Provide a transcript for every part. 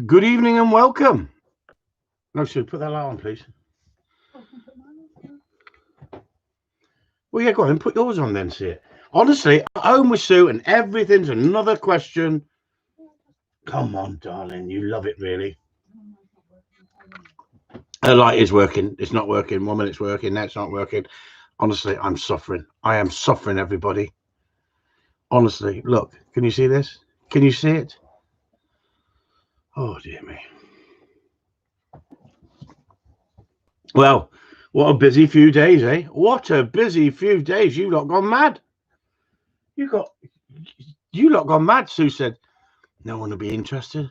Good evening and welcome. No, Sue, put that light on, please. Well, yeah, go on, then put yours on then, see it. Honestly, at home with Sue and everything's another question. Come on, darling, you love it, really. Her light is working. It's not working. 1 minute's working, now it's not working. Honestly, I'm suffering. I am suffering, everybody. Honestly, look, can you see this? Can you see it? Oh, dear me. Well, what a busy few days, eh? What a busy few days. You lot gone mad. You lot gone mad, Sue said. No one will be interested.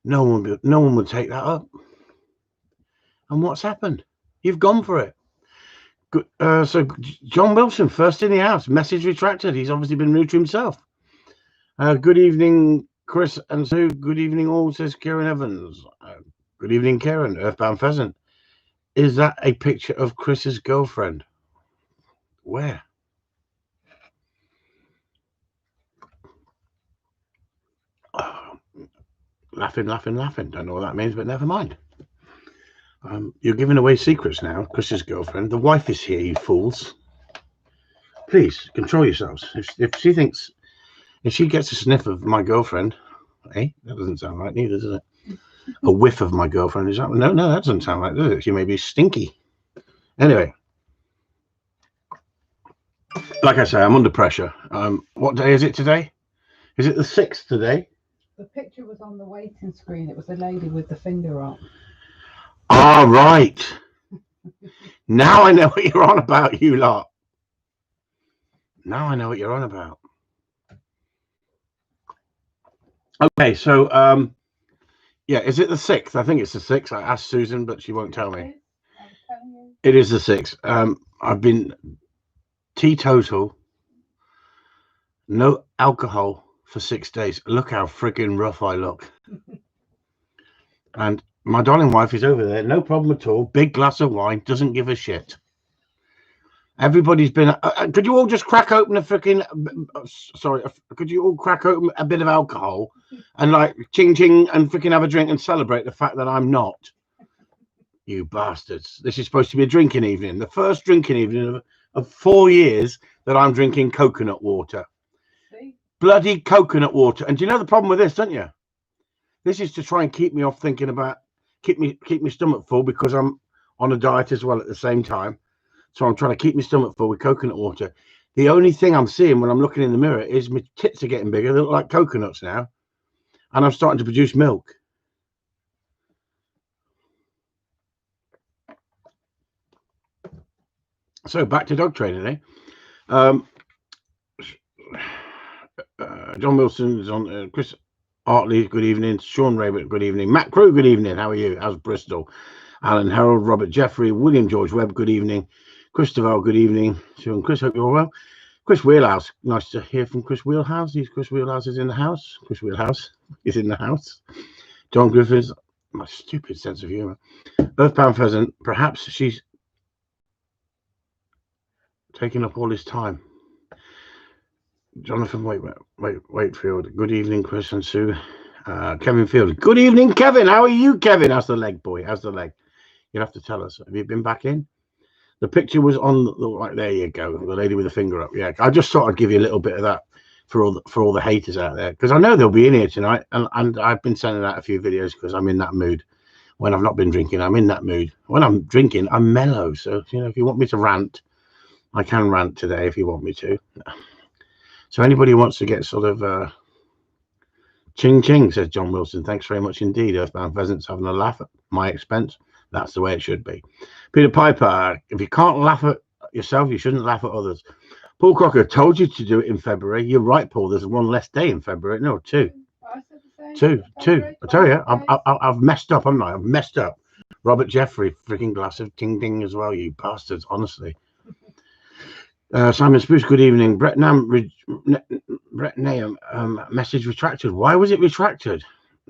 No one would take that up. And what's happened? You've gone for it. Good, so John Wilson, first in the house. Message retracted. He's obviously been rude to himself. Good evening, Chris and Sue. Good evening, all, says Karen Evans. Good evening, Karen. Earthbound Pheasant. Is that a picture of Chris's girlfriend? Where? Oh, laughing. Don't know what that means, but never mind. You're giving away secrets now, Chris's girlfriend. The wife is here, you fools. Please, control yourselves. If she gets a sniff of my girlfriend, that doesn't sound right neither, does it? A whiff of my girlfriend, is that? No, that doesn't sound right, does it? She may be stinky. Anyway, like I say, I'm under pressure. What day is it today? Is it the 6th today? The picture was on the waiting screen. It was a lady with the finger up. Ah, right. Now I know what you're on about, you lot. Now I know what you're on about. Okay, so yeah, is it the 6th? I think it's the 6th. I asked Susan, but she won't tell me. It is the 6th. I've been teetotal, no alcohol for 6 days. Look how friggin' rough I look. And my darling wife is over there, no problem at all. Big glass of wine, doesn't give a shit. Everybody's been. Could you all just crack open a freaking? Sorry, could you all crack open a bit of alcohol and like ching ching and freaking have a drink and celebrate the fact that I'm not? You bastards! This is supposed to be a drinking evening. The first drinking evening of 4 years that I'm drinking coconut water. See? Bloody coconut water. And do you know the problem with this, don't you? This is to try and keep me off thinking about keep my stomach full because I'm on a diet as well at the same time. So I'm trying to keep my stomach full with coconut water. The only thing I'm seeing when I'm looking in the mirror is my tits are getting bigger. They look like coconuts now. And I'm starting to produce milk. So back to dog training, eh? John Wilson is on. Chris Hartley, good evening. Sean Raybert, good evening. Matt Crew, good evening. How are you? How's Bristol? Alan Harold, Robert Jeffrey, William George Webb, good evening. Christopher, good evening. Sean, Chris, hope you're well. Chris Wheelhouse, nice to hear from Chris Wheelhouse. Chris Wheelhouse is in the house. Chris Wheelhouse is in the house. John Griffiths, my stupid sense of humour. Earthbound Pheasant, perhaps she's taking up all his time. Jonathan Wakefield, good evening, Chris and Sue. Kevin Field, good evening, Kevin. How are you, Kevin? How's the leg, boy? How's the leg? You'll have to tell us. Have you been back in? The picture was on the right. There you go. The lady with the finger up. Yeah, I just thought I'd give you a little bit of that for all the haters out there, because I know they'll be in here tonight, and I've been sending out a few videos because I'm in that mood. When I've not been drinking, I'm in that mood. When I'm drinking, I'm mellow. So if you want me to rant, I can rant today if you want me to. So anybody who wants to get sort of ching ching, says John Wilson. Thanks very much indeed. Earthbound Pheasants having a laugh at my expense. That's the way it should be. Peter Piper, if you can't laugh at yourself, you shouldn't laugh at others. Paul Crocker, told you to do it in February. You're right, Paul. There's one less day in February. No, two. Two. I tell you, I've messed up, haven't I? I've messed up. Robert Jeffrey, freaking glass of ting ding as well, you bastards, honestly. Simon Spruce, good evening. Brett Nahum, message retracted. Why was it retracted?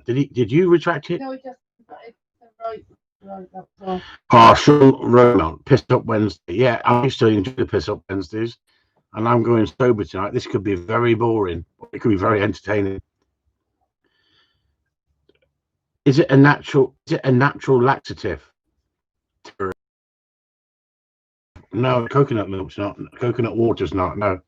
Did you retract it? No, it just right. Partial Roman, piss up Wednesday. Yeah, I used to enjoy the piss up Wednesdays, and I'm going sober tonight. This could be very boring, but it could be very entertaining. Is it a natural laxative? No, coconut milk's not. Coconut water's not. No.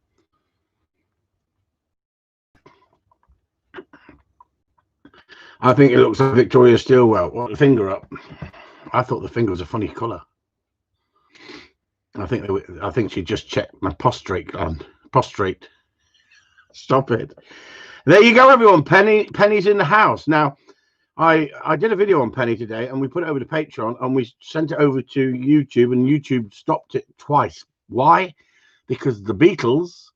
I think it looks like Victoria Stilwell. What, the finger up? I thought the finger was a funny colour. I think she just checked my prostrate gland. Prostrate. Stop it. There you go, everyone. Penny's in the house now. I did a video on Penny today, and we put it over to Patreon, and we sent it over to YouTube, and YouTube stopped it twice. Why? Because the Beatles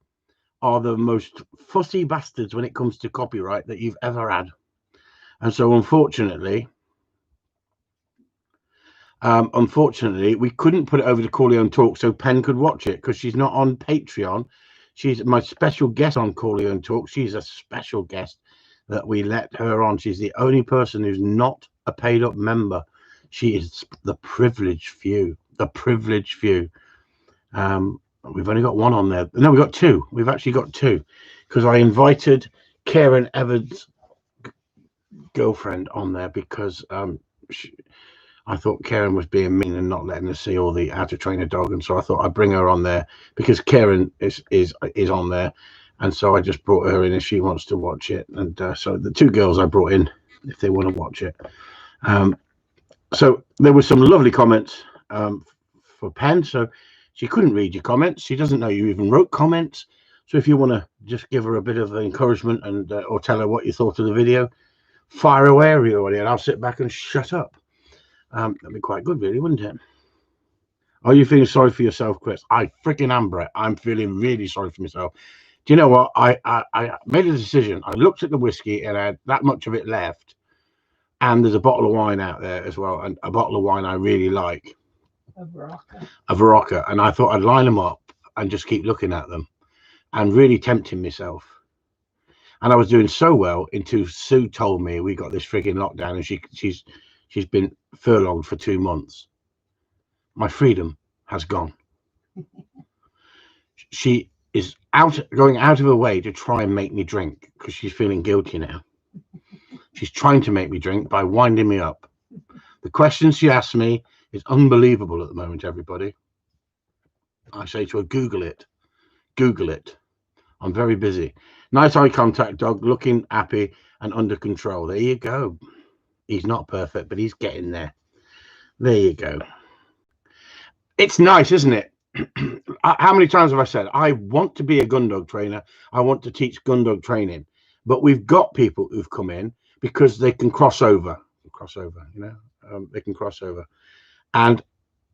are the most fussy bastards when it comes to copyright that you've ever had. And so, unfortunately, we couldn't put it over to Corleone Talk so Pen could watch it, because she's not on Patreon. She's my special guest on Corleone Talk. She's a special guest that we let her on. She's the only person who's not a paid up member. She is the privileged few. The privileged few. We've only got one on there. No, we've got two. We've actually got two, because I invited Karen Evans' girlfriend on there because I thought Karen was being mean and not letting us see all the how to train a dog, and so I thought I'd bring her on there because Karen is on there, and so I just brought her in if she wants to watch it. And so the two girls I brought in if they want to watch it. So there were some lovely comments for Pen. So she couldn't read your comments. She doesn't know you even wrote comments. So if you want to just give her a bit of encouragement and or tell her what you thought of the video, fire away, everybody, and I'll sit back and shut up. That'd be quite good, really, wouldn't it? Are you feeling sorry for yourself, Chris? I freaking am, Brett. I'm feeling really sorry for myself. Do you know what? I made a decision. I looked at the whiskey and I had that much of it left. And there's a bottle of wine out there as well. And a bottle of wine I really like. A Barocca. And I thought I'd line them up and just keep looking at them and really tempting myself. And I was doing so well until Sue told me we got this freaking lockdown and she's been furloughed for 2 months. My freedom has gone. She is going out of her way to try and make me drink because she's feeling guilty now. She's trying to make me drink by winding me up. The questions she asks me is unbelievable at the moment, everybody. I say to her, Google it. Google it. I'm very busy. Nice eye contact, dog, looking happy and under control. There you go. He's not perfect, but he's getting there. There you go. It's nice, isn't it? How many times have I said, I want to be a gun dog trainer. I want to teach gun dog training. But we've got people who've come in because they can cross over. They can cross over. And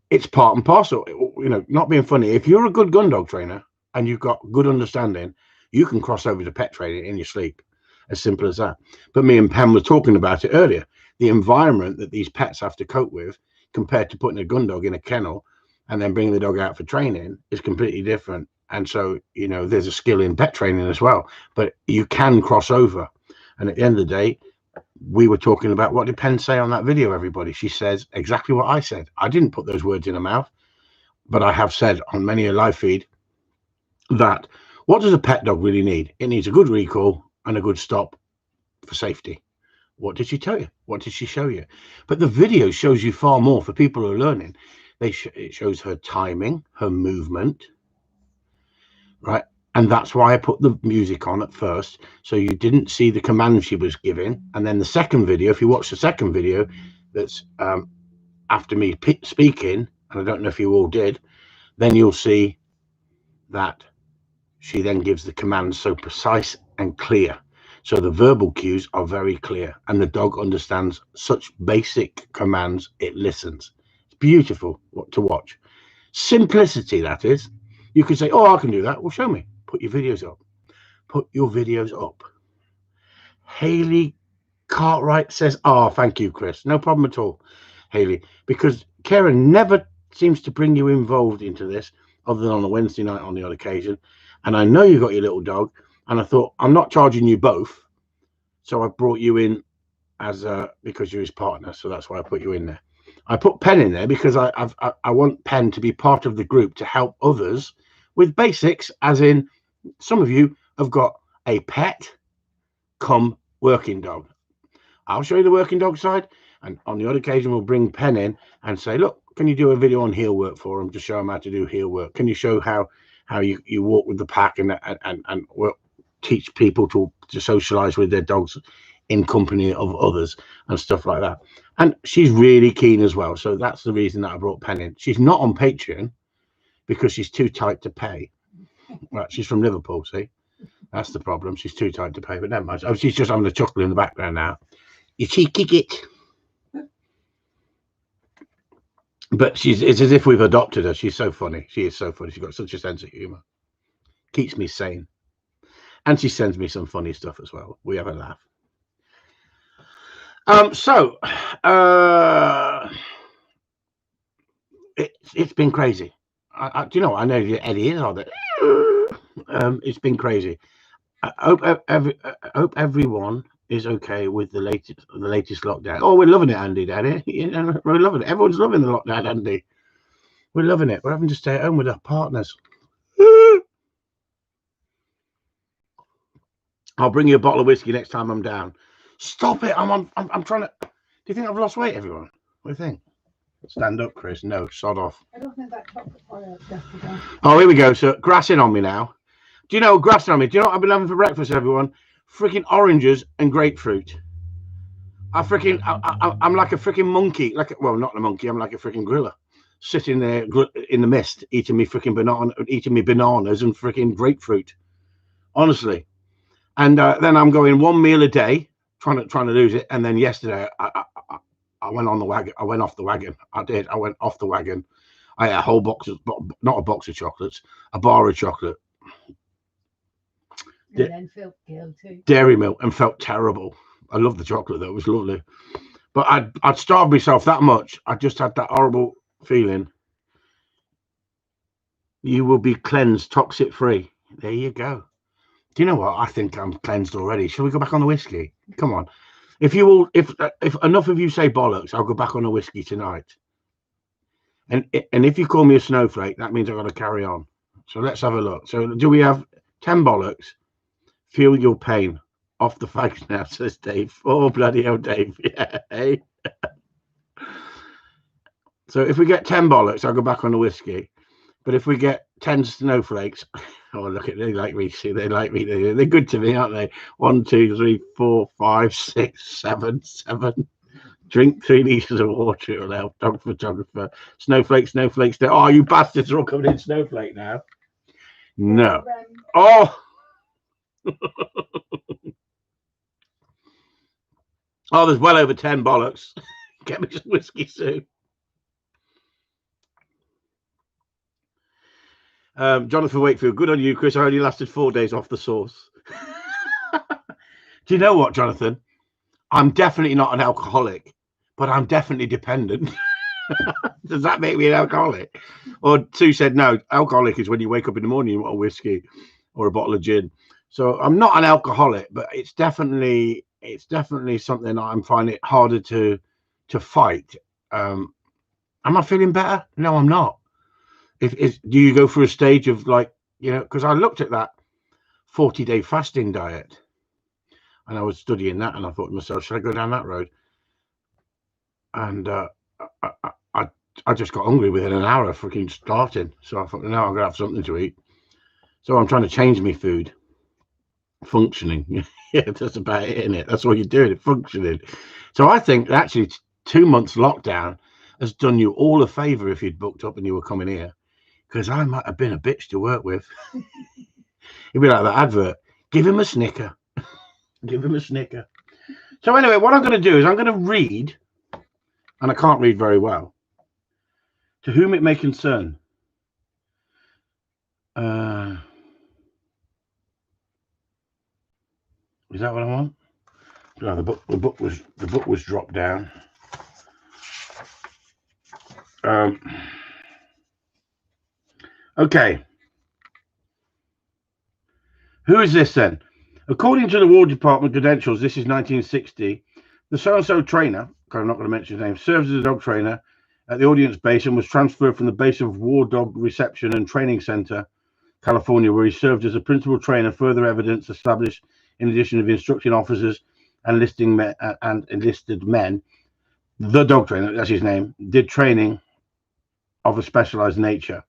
it's part and parcel. You know, not being funny. If you're a good gun dog trainer and you've got good understanding, you can cross over to pet training in your sleep. As simple as that. But me and Pam were talking about it earlier. The environment that these pets have to cope with compared to putting a gun dog in a kennel and then bringing the dog out for training is completely different. And so, you know, there's a skill in pet training as well, but you can cross over. And at the end of the day, we were talking about what did Pen say on that video, everybody. She says exactly what I said. I didn't put those words in her mouth, but I have said on many a live feed that what does a pet dog really need? It needs a good recall and a good stop for safety. What did she tell you? What did she show you? But the video shows you far more for people who are learning. It shows her timing, her movement, right? And that's why I put the music on at first, so you didn't see the command she was giving. And then the second video, if you watch the second video, that's after me speaking, and I don't know if you all did, then you'll see that she then gives the commands so precise and clear. So the verbal cues are very clear, and the dog understands such basic commands, it listens. It's beautiful to watch. Simplicity, that is. You can say, oh, I can do that. Well, show me. Put your videos up. Put your videos up. Haley Cartwright says, oh, thank you, Chris. No problem at all, Haley, because Karen never seems to bring you involved into this other than on a Wednesday night on the odd occasion. And I know you got your little dog, and I thought, I'm not charging you both. So I brought you in as because you're his partner. So that's why I put you in there. I put Pen in there because I want Pen to be part of the group to help others with basics, as in some of you have got a pet come working dog. I'll show you the working dog side, and on the odd occasion we'll bring Pen in and say, look, can you do a video on heel work for them to show them how to do heel work? Can you show how you walk with the pack and work, teach people to socialize with their dogs in company of others and stuff like that? And she's really keen as well, so that's the reason that I brought Pen in. She's not on Patreon because she's too tight to pay. Right, she's from Liverpool, see, that's the problem. She's too tight to pay, but never mind. Oh, she's just having a chuckle in the background now. You cheeky git. But it's as if we've adopted her. She's so funny. She is so funny. She's got such a sense of humor. Keeps me sane. And she sends me some funny stuff as well. We have a laugh. It's been crazy. Do you know what? I know Eddie is on it. It's been crazy. I hope everyone is okay with the latest lockdown. Oh, we're loving it, Andy, Daddy. We're loving it. Everyone's loving the lockdown, Andy. We're loving it. We're having to stay at home with our partners. I'll bring you a bottle of whiskey next time I'm down. Stop it! I'm trying to. Do you think I've lost weight, everyone? What do you think? Stand up, Chris. No, sod off. I don't think that chocolate pie yesterday. Oh, here we go. So grassing on me now. Do you know grassing on me? Do you know what I've been having for breakfast, everyone? Freaking oranges and grapefruit. I'm like a freaking monkey. Well, not a monkey. I'm like a freaking gorilla, sitting there in the mist, eating me bananas and freaking grapefruit. Honestly. And then I'm going one meal a day, trying to lose it. And then yesterday, I went on the wagon. I went off the wagon. I did. I went off the wagon. I ate a whole box of, not a box of chocolates, a bar of chocolate. And then felt guilty. Dairy milk, and felt terrible. I loved the chocolate though. It was lovely. But I'd starved myself that much. I just had that horrible feeling. You will be cleansed, toxic free. There you go. Do you know what? I think I'm cleansed already. Shall we go back on the whiskey? Come on. If enough of you say bollocks, I'll go back on the whiskey tonight. And if you call me a snowflake, that means I've got to carry on. So let's have a look. So do we have 10 bollocks? Feel your pain. Off the fags now, says Dave. Oh, bloody hell, Dave. Yeah. Hey. So if we get 10 bollocks, I'll go back on the whiskey. But if we get 10 snowflakes, oh, look at, they like me. See, they like me. They're good to me, aren't they? 1, 2, 3, 4, 5, 6, 7. Drink 3 liters of water. It'll help. Dog photographer. Snowflakes. Oh, you bastards are all coming in snowflake now. No. Oh. Oh, there's well over 10 bollocks. Get me some whiskey soon. Jonathan Wakefield, good on you, Chris. I only lasted 4 days off the sauce. Do you know what, Jonathan? I'm definitely not an alcoholic, but I'm definitely dependent. Does that make me an alcoholic? Or Sue said, no, alcoholic is when you wake up in the morning, you want a whiskey or a bottle of gin. So I'm not an alcoholic, but it's definitely something I'm finding it harder to fight. Am I feeling better? No, I'm not. Do you go through a stage of because I looked at that 40-day fasting diet and I was studying that and I thought to myself, should I go down that road? And I just got hungry within an hour of freaking starting. So I thought, no, I'm gonna have something to eat. So I'm trying to change my food. Functioning. Yeah, that's about it, isn't it? That's what you're doing, functioning. So I think actually 2 months lockdown has done you all a favor if you'd booked up and you were coming here. Because I might have been a bitch to work with. It'd be like that advert. Give him a snicker. Give him a snicker. So anyway, what I'm going to do is I'm going to read, and I can't read very well, to whom it may concern. Is that what I want? No, the book was dropped down. Okay. Who is this then? According to the War Department credentials, this is 1960. The so-and-so trainer, I'm not going to mention his name, serves as a dog trainer at the audience base and was transferred from the base of War Dog Reception and Training Center, California, where he served as a principal trainer. Further evidence established, in addition of instructing officers enlisted men. The dog trainer, that's his name, did training of a specialized nature.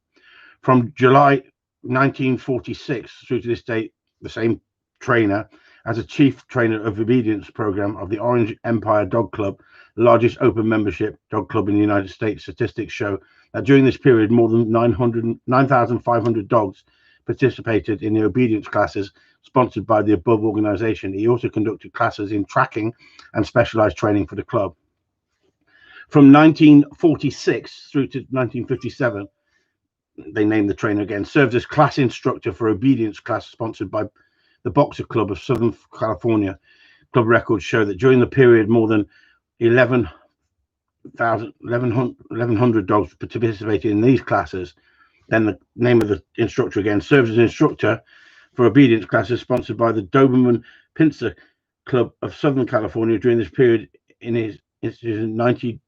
From July 1946 through to this date, the same trainer as a chief trainer of obedience program of the Orange Empire Dog Club, the largest open membership dog club in the United States. Statistics show that during this period, more than 9,500 dogs participated in the obedience classes sponsored by the above organization. He also conducted classes in tracking and specialized training for the club. From 1946 through to 1957, they named the trainer again, served as class instructor for obedience class sponsored by the Boxer Club of Southern California. Club records show that during the period, more than 1,100 dogs participated in these classes. Then the name of the instructor again, serves as instructor for obedience classes sponsored by the Doberman Pinscher Club of Southern California. During this period, in his 90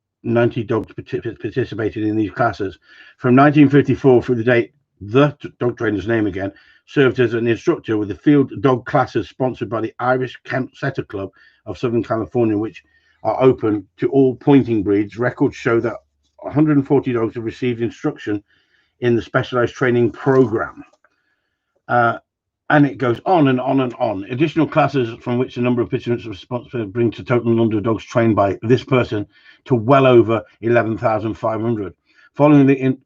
dogs participated in these classes. From 1954 through the date, the dog trainer's name again, served as an instructor with the field dog classes sponsored by the Irish Setter Club of Southern California, which are open to all pointing breeds. Records show that 140 dogs have received instruction in the specialized training program. And it goes on and on and on. Additional classes from which the number of participants are responsible brings the total number of dogs trained by this person to well over 11,500. Following the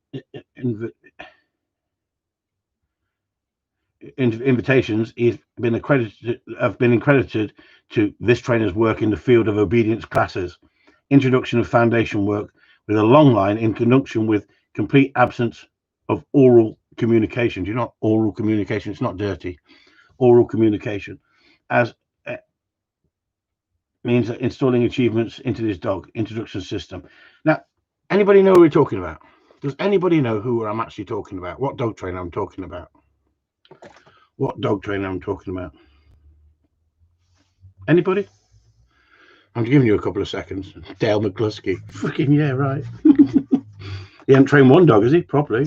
invitations, he's been accredited to this trainer's work in the field of obedience classes, introduction of foundation work with a long line in conjunction with complete absence of oral communication. Do you know oral communication? It's not dirty. Oral communication, as means that installing achievements into this dog introduction system. Now, anybody know who we're talking about? Does anybody know who I'm actually talking about? What dog trainer I'm talking about? What dog trainer I'm talking about? Anybody? I'm giving you a couple of seconds. Dale McCluskey. Freaking yeah, right. He hasn't trained one dog, has he? Properly.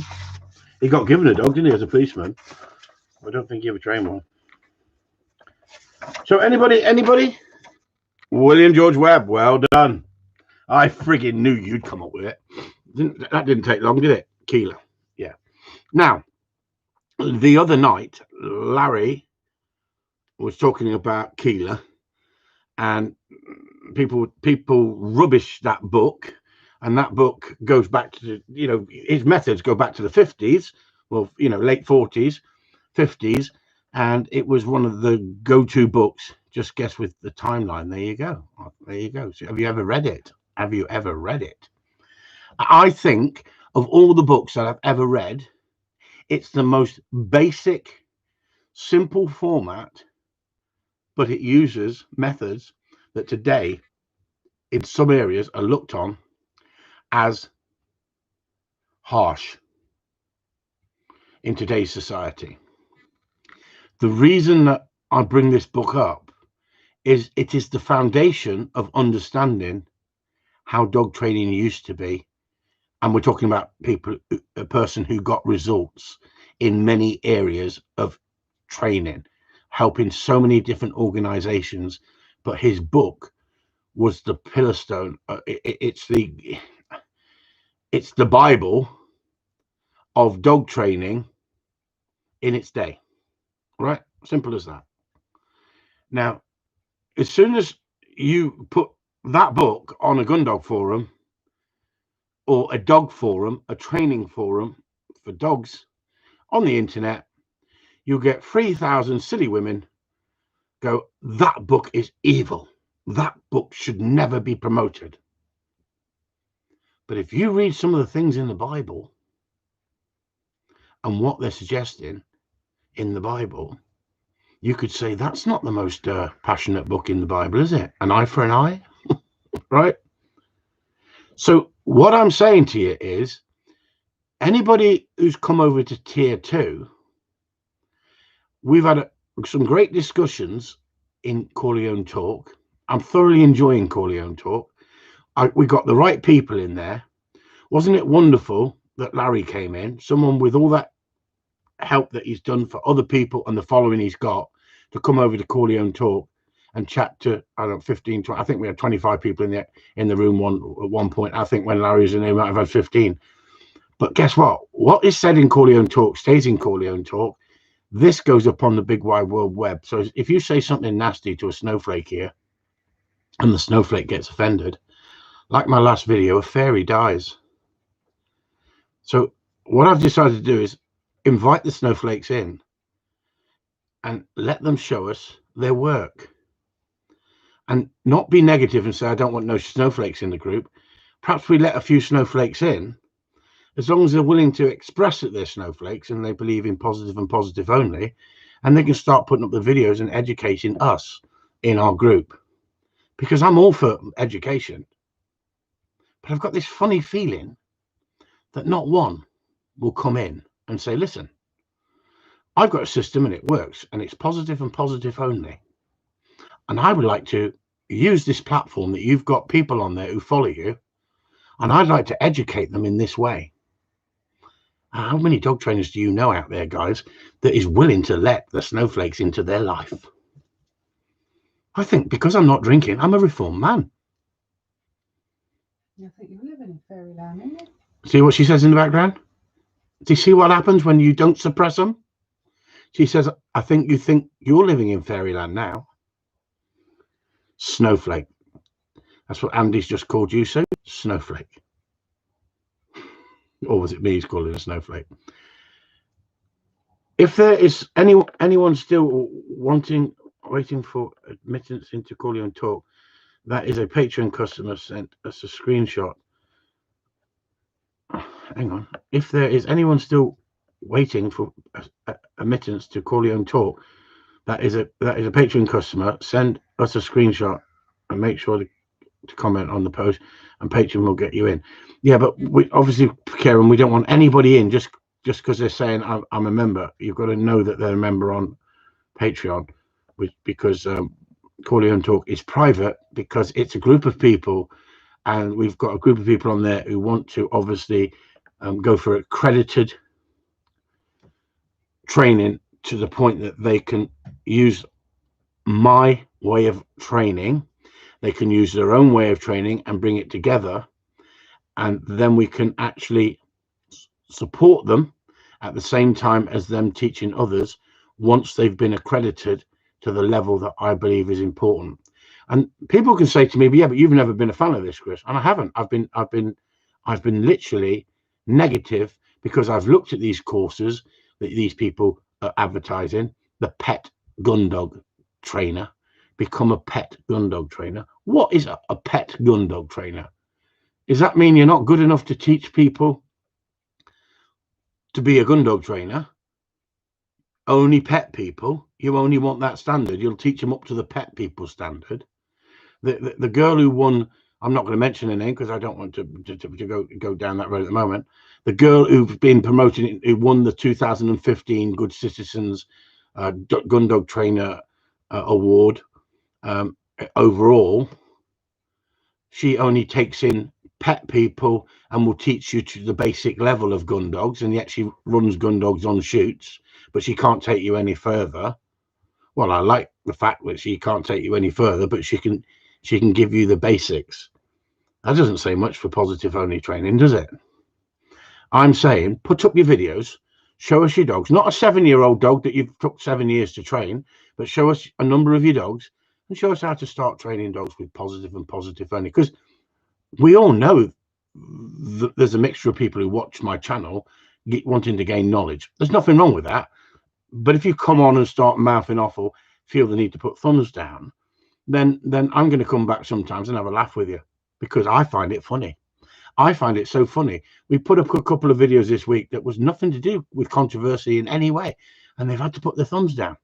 He got given a dog, didn't he, as a policeman? I don't think he ever trained one. So anybody? William George Webb, well done. I friggin' knew you'd come up with it. That didn't take long, did it? Keeler. Yeah. Now, the other night, Larry was talking about Keeler, and people rubbish that book, and that book goes back to, his methods go back to the 50s, well, late 40s, 50s, and it was one of the go-to books. Just guess with the timeline. There you go. So have you ever read it? I think of all the books that I've ever read, it's the most basic, simple format, but it uses methods that today, in some areas, are looked on as harsh in today's society. The reason that I bring this book up is it is the foundation of understanding how dog training used to be. And we're talking about a person who got results in many areas of training, helping so many different organizations. But his book was the pillarstone. It's the Bible of dog training in its day, right? Simple as that. Now, as soon as you put that book on a Gundog forum or a dog forum, a training forum for dogs on the internet, you'll get 3,000 silly women go, that book is evil. That book should never be promoted. But if you read some of the things in the Bible and what they're suggesting in the Bible, you could say that's not the most passionate book in the Bible, is it? An eye for an eye, right? So what I'm saying to you is, anybody who's come over to tier 2, we've had some great discussions in Corleone Talk. I'm thoroughly enjoying Corleone Talk. We got the right people in there. Wasn't it wonderful that Larry came in, someone with all that help that he's done for other people and the following he's got, to come over to Corleone Talk and chat to, I don't know, 15, 20, I think we had 25 people in the room at one point. I think when Larry was in there, we might have had 15. But guess what? What is said in Corleone Talk stays in Corleone Talk. This goes up on the big wide world web. So if you say something nasty to a snowflake here and the snowflake gets offended, like my last video, a fairy dies. So what I've decided to do is invite the snowflakes in and let them show us their work. And not be negative and say, I don't want no snowflakes in the group. Perhaps we let a few snowflakes in, as long as they're willing to express that they're snowflakes and they believe in positive and positive only, and they can start putting up the videos and educating us in our group. Because I'm all for education, but I've got this funny feeling that not one will come in and say, listen, I've got a system and it works and it's positive and positive only. And I would like to use this platform that you've got people on there who follow you, and I'd like to educate them in this way. How many dog trainers do you know out there, guys, that is willing to let the snowflakes into their life? I think because I'm not drinking, I'm a reformed man. I think you're living in fairyland, aren't you? See what she says in the background? Do you see what happens when you don't suppress them? She says, I think you're living in fairyland now. Snowflake. That's what Andy's just called you, so snowflake. Or was it me who's calling a snowflake? If there is anyone still waiting for admittance into Corleone Talk, that is a Patreon customer sent us a screenshot. Hang on. If there is anyone still waiting for admittance to Corleone Talk, that is a Patreon customer. Send us a screenshot and make sure to comment on the post, and Patreon will get you in. Yeah, but we obviously, Karen, we don't want anybody in just because they're saying I'm a member. You've got to know that they're a member on Patreon, because Corleone Talk is private, because it's a group of people, and we've got a group of people on there who want to obviously go for accredited training to the point that they can use my way of training. They can use their own way of training and bring it together, and then we can actually support them at the same time as them teaching others once they've been accredited to the level that I believe is important. And people can say to me, but yeah, but you've never been a fan of this, Chris. And I haven't. I've been literally negative, because I've looked at these courses that these people are advertising. The pet gun dog trainer. Become a pet gun dog trainer. What is a pet gun dog trainer? Does that mean you're not good enough to teach people to be a gun dog trainer? Only pet people? You only want that standard? You'll teach them up to the pet people standard? The girl who won, I'm not going to mention her name because I don't want to go down that road at the moment. The girl who's been promoted, who won the 2015 Good Citizens Gun Dog Trainer Award, overall, she only takes in pet people and will teach you to the basic level of gun dogs, and yet she runs gun dogs on shoots, but she can't take you any further. Well, I like the fact that she can't take you any further, but she can give you the basics. That doesn't say much for positive only training, does it? I'm saying put up your videos, show us your dogs, not a 7-year-old dog that you've took 7 years to train, but show us a number of your dogs and show us how to start training dogs with positive and positive only. Because we all know that there's a mixture of people who watch my channel wanting to gain knowledge. There's nothing wrong with that. But if you come on and start mouthing off or feel the need to put thumbs down, then I'm going to come back sometimes and have a laugh with you, because I find it funny. I find it so funny. We put up a couple of videos this week that was nothing to do with controversy in any way, and they've had to put their thumbs down.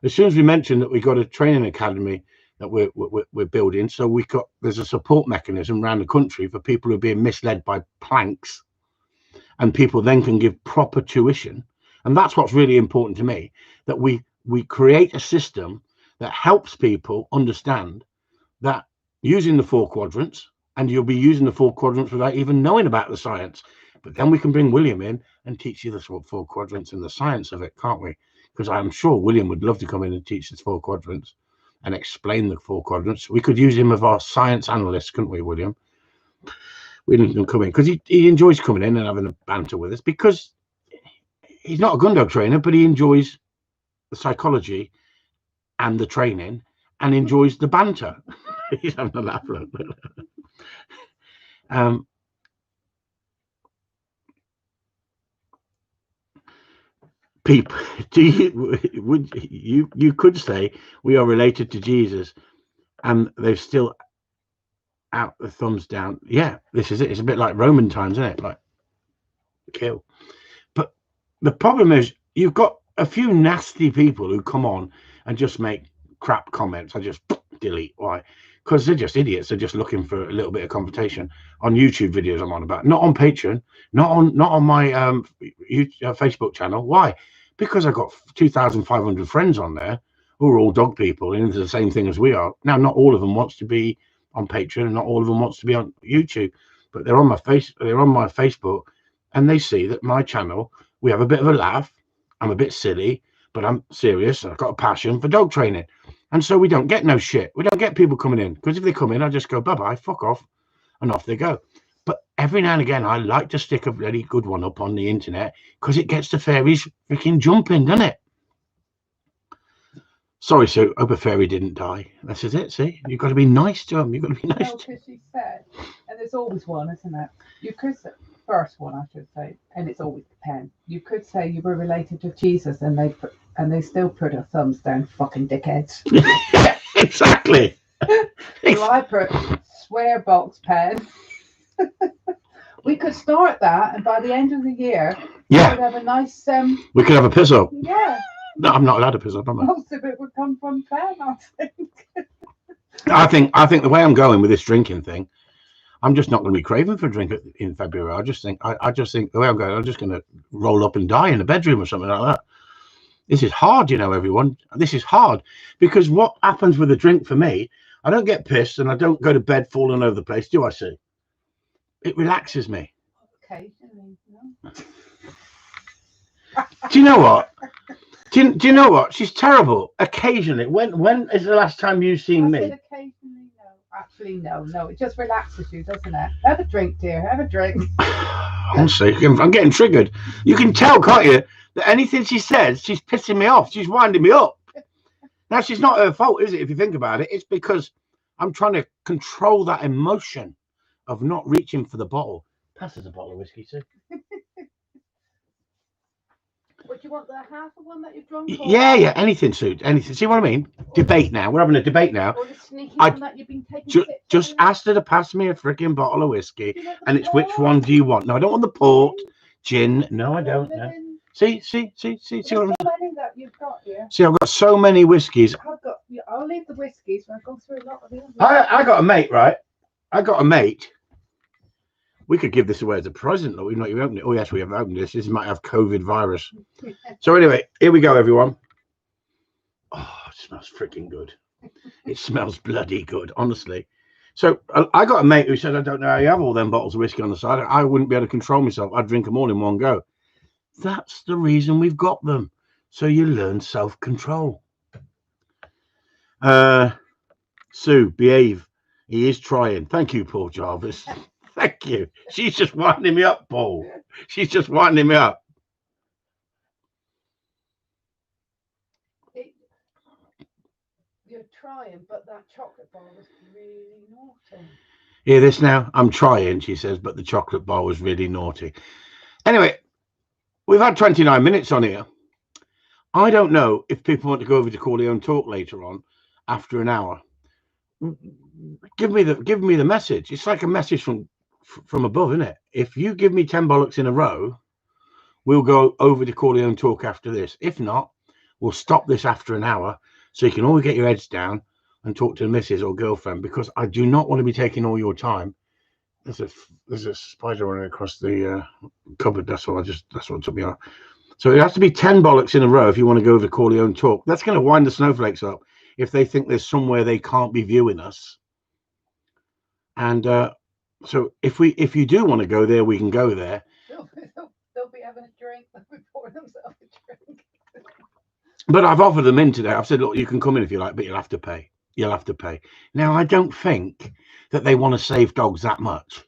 As soon as we mentioned that we got a training academy that we're building, so there's a support mechanism around the country for people who are being misled by planks, and people then can give proper tuition. And that's what's really important to me, that we create a system that helps people understand that using the 4 quadrants, and you'll be using the 4 quadrants without even knowing about the science. But then we can bring William in and teach you the 4 quadrants and the science of it, can't we? Because I'm sure William would love to come in and teach the 4 quadrants. and explain the 4 quadrants. We could use him as our science analyst, couldn't we, William? We didn't come in because he enjoys coming in and having a banter with us, because he's not a gun dog trainer, but he enjoys the psychology and the training and enjoys the banter. He's having a laugh. People, you could say we are related to Jesus, and they've still out the thumbs down. Yeah, this is it. It's a bit like Roman times, isn't it? Like kill. But the problem is you've got a few nasty people who come on and just make crap comments. I just delete. Why? Because they're just idiots. They're just looking for a little bit of confrontation on YouTube videos I'm on about, not on Patreon, not on my Facebook channel. Why? Because I've got 2,500 friends on there who are all dog people and into the same thing as we are. Now, not all of them wants to be on Patreon, and not all of them wants to be on YouTube, but they're on my Facebook, and they see that my channel, we have a bit of a laugh. I'm a bit silly, but I'm serious. I've got a passion for dog training. And so we don't get no shit. We don't get people coming in, because if they come in, I just go, bye-bye, fuck off, and off they go. But every now and again, I like to stick a really good one up on the internet, because it gets the fairies freaking jumping, doesn't it? Sorry, Sue. Hope a fairy didn't die. This is it. See, you've got to be nice to them. You've got to be nice. No, because she said, and there's always one, isn't it? You could say, first one, I should say, and it's always depends. You could say you were related to Jesus, and they still put their thumbs down, fucking dickheads. Exactly. So I put swear box pen. We could start that, and by the end of the year, Yeah, we could have a nice we could have a piss up. yeah. No, I'm not allowed to piss up, am I? Most of it would come from pen, I think. I think the way I'm going with this drinking thing, I'm just not going to be craving for a drink in February. I just think the way I'm going, I'm just going to roll up and die in a bedroom or something like that. This is hard, you know, everyone. This is hard, because what happens with a drink for me, I don't get pissed and I don't go to bed falling over the place, do I, see? It relaxes me. Occasionally, no. Do you know what? Do you know what? She's terrible. Occasionally. When is the last time you've seen me? Said occasionally, no. Actually, no. It just relaxes you, doesn't it? Have a drink, dear. Have a drink. Honestly, I'm getting triggered. You can tell, can't you, that anything she says, she's pissing me off. She's winding me up. Now, she's not her fault, is it? If you think about it, it's because I'm trying to control that emotion of not reaching for the bottle. Pass us a bottle of whiskey, too. Would you want the half of one that you've drunk? Yeah, anything, Sue. Anything. See what I mean? Debate now. We're having a debate now. Or the sneaky one that you've been taking. Just asked her to pass me a freaking bottle of whiskey, and it's which one do you want? No, I don't want the port, gin. No, I don't. No. See what I'm saying? That you've got here. See, I've got so many whiskies. I'll leave the whiskies. I've gone through a lot of these. I got a mate, right? I got a mate. We could give this away as a present, though. We've not even opened it. Oh, yes, we have opened this. This might have COVID virus. So anyway, here we go, everyone. Oh, it smells freaking good. It smells bloody good, honestly. So I got a mate who said, I don't know how you have all them bottles of whiskey on the side. I wouldn't be able to control myself. I'd drink them all in one go. That's the reason we've got them. So you learn self-control. Sue, behave. He is trying. Thank you, Paul Jarvis. Thank you. She's just winding me up, Paul. She's just winding me up. You're trying, but that chocolate bar was really naughty. Hear this now? I'm trying, she says, but the chocolate bar was really naughty. Anyway, we've had 29 minutes on here. I don't know if people want to go over to Corleone Talk later on after an hour. Give me the message. It's like a message from above, isn't it? If you give me 10 bollocks in a row, we'll go over to Corleone Talk after this. If not, we'll stop this after an hour, so you can all get your heads down and talk to the missus or girlfriend, because I do not want to be taking all your time. There's a spider running across the cupboard. That's what took me off. So it has to be 10 bollocks in a row if you want to go over to Corleone Talk. That's going to wind the snowflakes up if they think there's somewhere they can't be viewing us. And so if you do want to go there, we can go there. They'll be having a drink. They'll be pouring themselves a drink. But I've offered them in today. I've said, look, you can come in if you like, but you'll have to pay. You'll have to pay. Now, I don't think that they want to save dogs that much.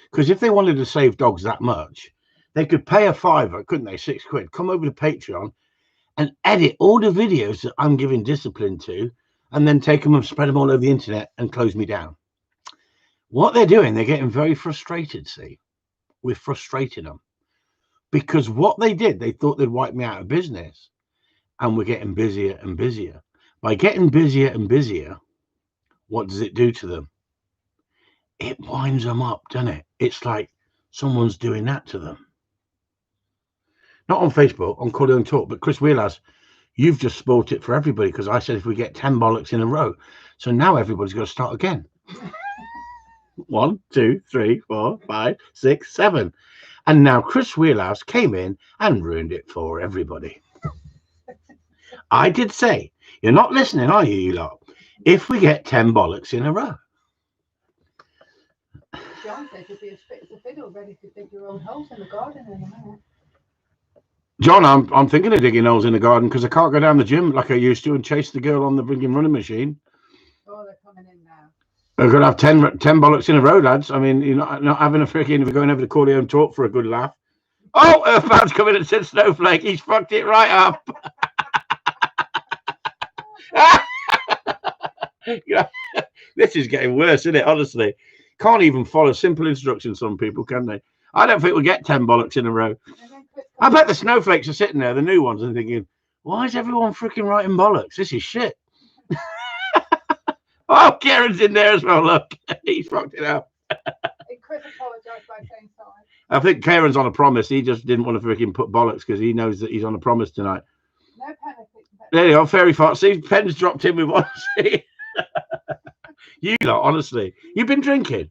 Because if they wanted to save dogs that much, they could pay a £5, couldn't they? £6, come over to Patreon and edit all the videos that I'm giving discipline to, and then take them and spread them all over the internet and close me down. What they're doing, they're getting very frustrated, see? We're frustrating them. Because what they did, they thought they'd wipe me out of business. And we're getting busier and busier. By getting busier and busier, what does it do to them? It winds them up, doesn't it? It's like someone's doing that to them. Not on Facebook, on Corleone Talk, but Chris Wheelhouse, you've just spoilt it for everybody because I said if we get 10 bollocks in a row. So now everybody's got to start again. 1, 2, 3, 4, 5, 6, 7. And now Chris Wheelhouse came in and ruined it for everybody. I did say, you're not listening, are you, you lot? If we get 10 bollocks in a row. John said you'd be as fit as a fiddle, ready to dig your own holes in the garden in a minute. John, I'm thinking of digging holes in the garden because I can't go down the gym like I used to and chase the girl on the bringing running machine. Oh, they're coming in now. We're going to have 10 bollocks in a row, lads. I mean, you're not having a freaking, we're going over to Corleone Talk for a good laugh. Oh, Earthbound's coming and said Snowflake. He's fucked it right up. This is getting worse, isn't it? Honestly, can't even follow simple instructions. Some people, can they? I don't think we'll get 10 bollocks in a row. I bet the snowflakes are sitting there, the new ones, and thinking, why is everyone freaking writing bollocks? This is shit. Oh, Karen's in there as well. Look, he's fucked it up. Chris apologised by saying sorry. I think Karen's on a promise. He just didn't want to freaking put bollocks because he knows that he's on a promise tonight. No panic. There you go, fairy fart. See, Pen's dropped in with one. See? You lot, honestly, you've been drinking.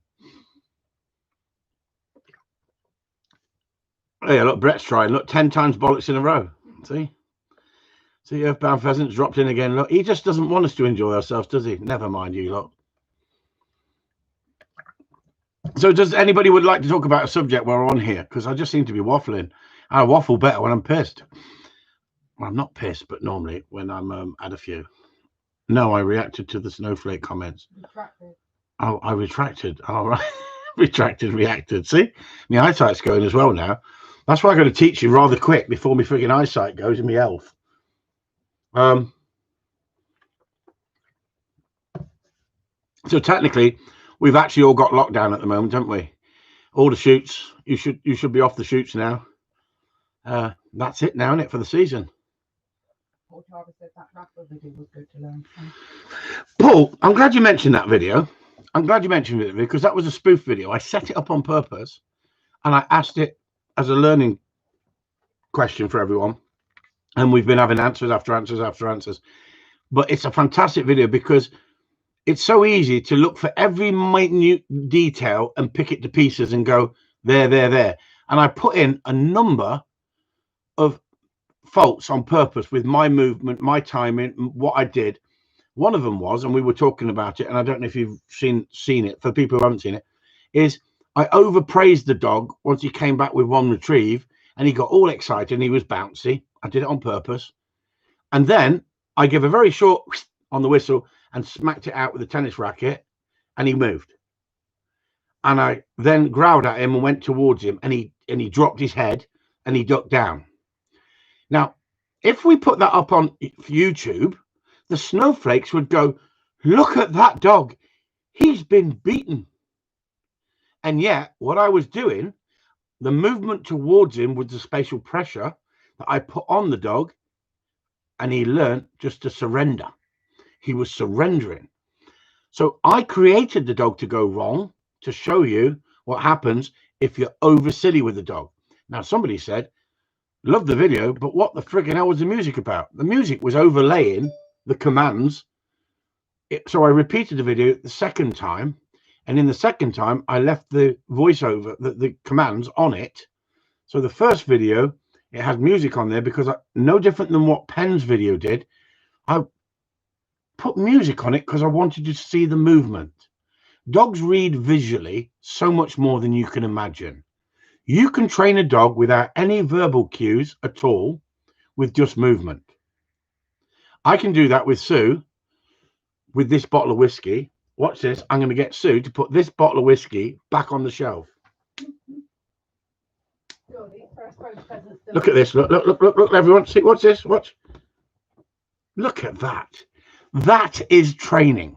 Oh, yeah, look, Brett's trying. Look, 10 times bollocks in a row. See, Earthbound Pheasant's dropped in again. Look, he just doesn't want us to enjoy ourselves, does he? Never mind, you lot. So, does anybody would like to talk about a subject while we're on here? Because I just seem to be waffling. I waffle better when I'm pissed. Well, I'm not pissed, but normally when I'm had a few. No, I reacted to the snowflake comments. Retracted. Oh, I retracted. All right. Reacted. See, my eyesight's going as well now. That's why I'm going to teach you rather quick before my freaking eyesight goes and my health. So technically, we've actually all got lockdown at the moment, haven't we? All the shoots. You should be off the shoots now. That's it now, isn't it, for the season? Paul Jarvis said that rapper video was good to learn from. Paul, I'm glad you mentioned that video. I'm glad you mentioned it because that was a spoof video. I set it up on purpose and I asked it as a learning question for everyone. And we've been having answers after answers after answers. But it's a fantastic video because it's so easy to look for every minute detail and pick it to pieces and go, there. And I put in a number of faults on purpose with my movement, my timing, what I did. One of them was, and we were talking about it, and I don't know if you've seen it, for people who haven't seen it, is I overpraised the dog once he came back with one retrieve and he got all excited and he was bouncy. I did it on purpose. And then I gave a very short on the whistle and smacked it out with a tennis racket and he moved. And I then growled at him and went towards him and he dropped his head and he ducked down. Now, if we put that up on YouTube, the snowflakes would go, look at that dog. He's been beaten. And yet, what I was doing, the movement towards him with the spatial pressure that I put on the dog, and he learned just to surrender. He was surrendering. So I created the dog to go wrong to show you what happens if you're over silly with the dog. Now, somebody said, love the video, but what the friggin' hell was the music about? The music was overlaying the commands. So I repeated the video the second time, and in the second time I left the voiceover, the commands on it. So the first video, it has music on there because no different than what Penn's video did. I put music on it because I wanted to see the movement. Dogs read visually so much more than you can imagine. You can train a dog without any verbal cues at all with just movement. I can do that with Sue with this bottle of whiskey. Watch this. I'm going to get Sue to put this bottle of whiskey back on the shelf. Look at this. Look, everyone. See, what's this? Watch. Look at that. That is training.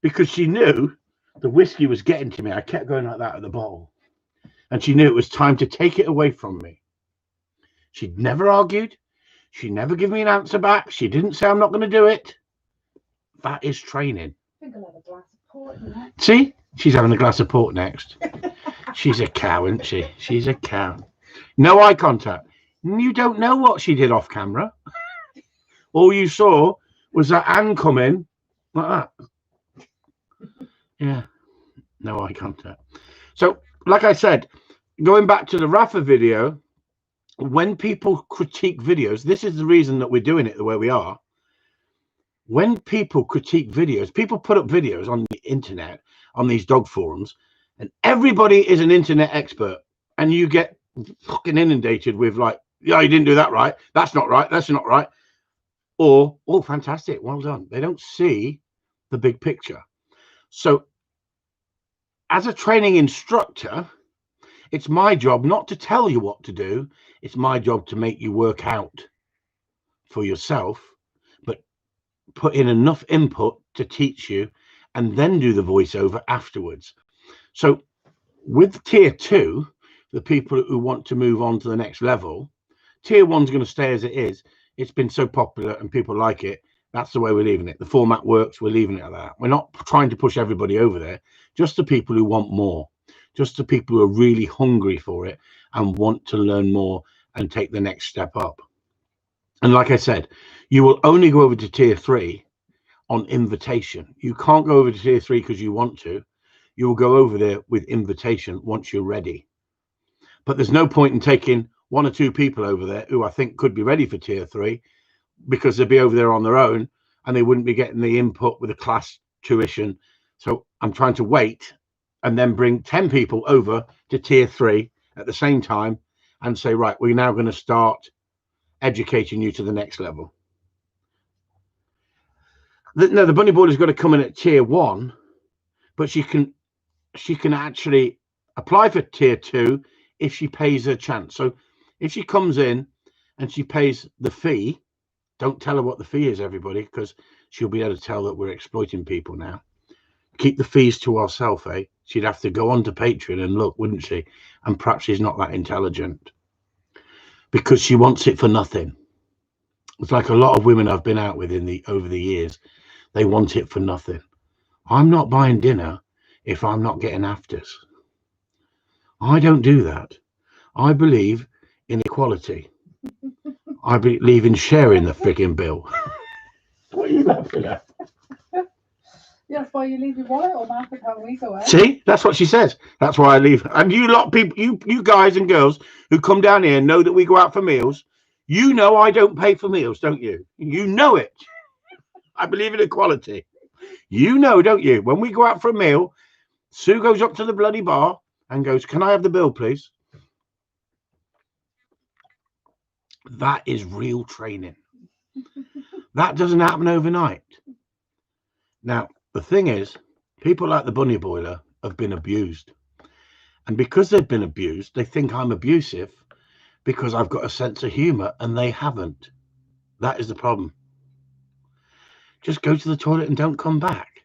Because she knew the whiskey was getting to me. I kept going like that at the bottle. And she knew it was time to take it away from me. She'd never argued. She never gave me an answer back. She didn't say, I'm not going to do it. That is training. I think I'll have a glass of port next. See? She's having a glass of port next. She's a cow, isn't she? She's a cow. No eye contact. You don't know what she did off camera. All you saw was that Anne come in like that. Yeah. No eye contact. So, like I said, going back to the Rafa video, when people critique videos, this is the reason that we're doing it the way we are. When people critique videos, people put up videos on the internet, on these dog forums, and everybody is an internet expert. And you get fucking inundated with like, yeah, you didn't do that right. That's not right. That's not right. Or, oh, fantastic. Well done. They don't see the big picture. So as a training instructor, it's my job not to tell you what to do. It's my job to make you work out for yourself, but put in enough input to teach you and then do the voiceover afterwards. So with tier 2, the people who want to move on to the next level, tier 1's going to stay as it is. It's been so popular and people like it. That's the way we're leaving it. The format works. We're leaving it at that. We're not trying to push everybody over there. Just the people who want more. Just the people who are really hungry for it and want to learn more and take the next step up. And like I said, you will only go over to tier 3 on invitation. You can't go over to tier 3 because you want to. You will go over there with invitation once you're ready. But there's no point in taking 1 or 2 people over there who I think could be ready for tier 3 because they'd be over there on their own and they wouldn't be getting the input with the class tuition. So I'm trying to wait and then bring 10 people over to tier 3 at the same time and say, right, we're now going to start educating you to the next level. No, the bunny boiler's got to come in at tier 1, but she can actually apply for tier 2 if she pays her chance. So if she comes in and she pays the fee, don't tell her what the fee is, everybody, because she'll be able to tell that we're exploiting people now. Keep the fees to ourselves, eh? She'd have to go on to Patreon and look, wouldn't she? And perhaps she's not that intelligent because she wants it for nothing. It's like a lot of women I've been out with over the years. They want it for nothing. I'm not buying dinner if I'm not getting afters. I don't do that. I believe in equality. I believe in sharing the frigging bill. What are you laughing at? That's why you leave your wallet or market how we go out. See, that's what she says. That's why I leave. And you lot, people, you guys and girls who come down here and know that we go out for meals. You know I don't pay for meals, don't you? You know it. I believe in equality. You know, don't you? When we go out for a meal, Sue goes up to the bloody bar and goes, "Can I have the bill, please?" That is real training. That doesn't happen overnight. Now, the thing is, people like the bunny boiler have been abused. And because they've been abused, they think I'm abusive because I've got a sense of humor and they haven't. That is the problem. Just go to the toilet and don't come back.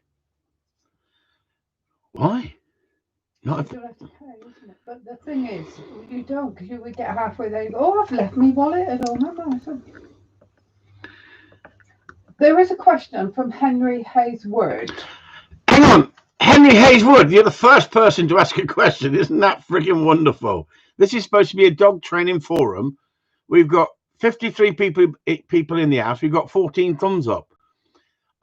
Why? Not if... You have to pay, isn't it? But the thing is, you don't, because you would get halfway there and go, "Oh, I've left my wallet at home." There is a question from Henry Hayeswood. Hang on, Henry Hayeswood, you're the first person to ask a question. Isn't that freaking wonderful? This is supposed to be a dog training forum. We've got 53 people in the house. We've got 14 thumbs up.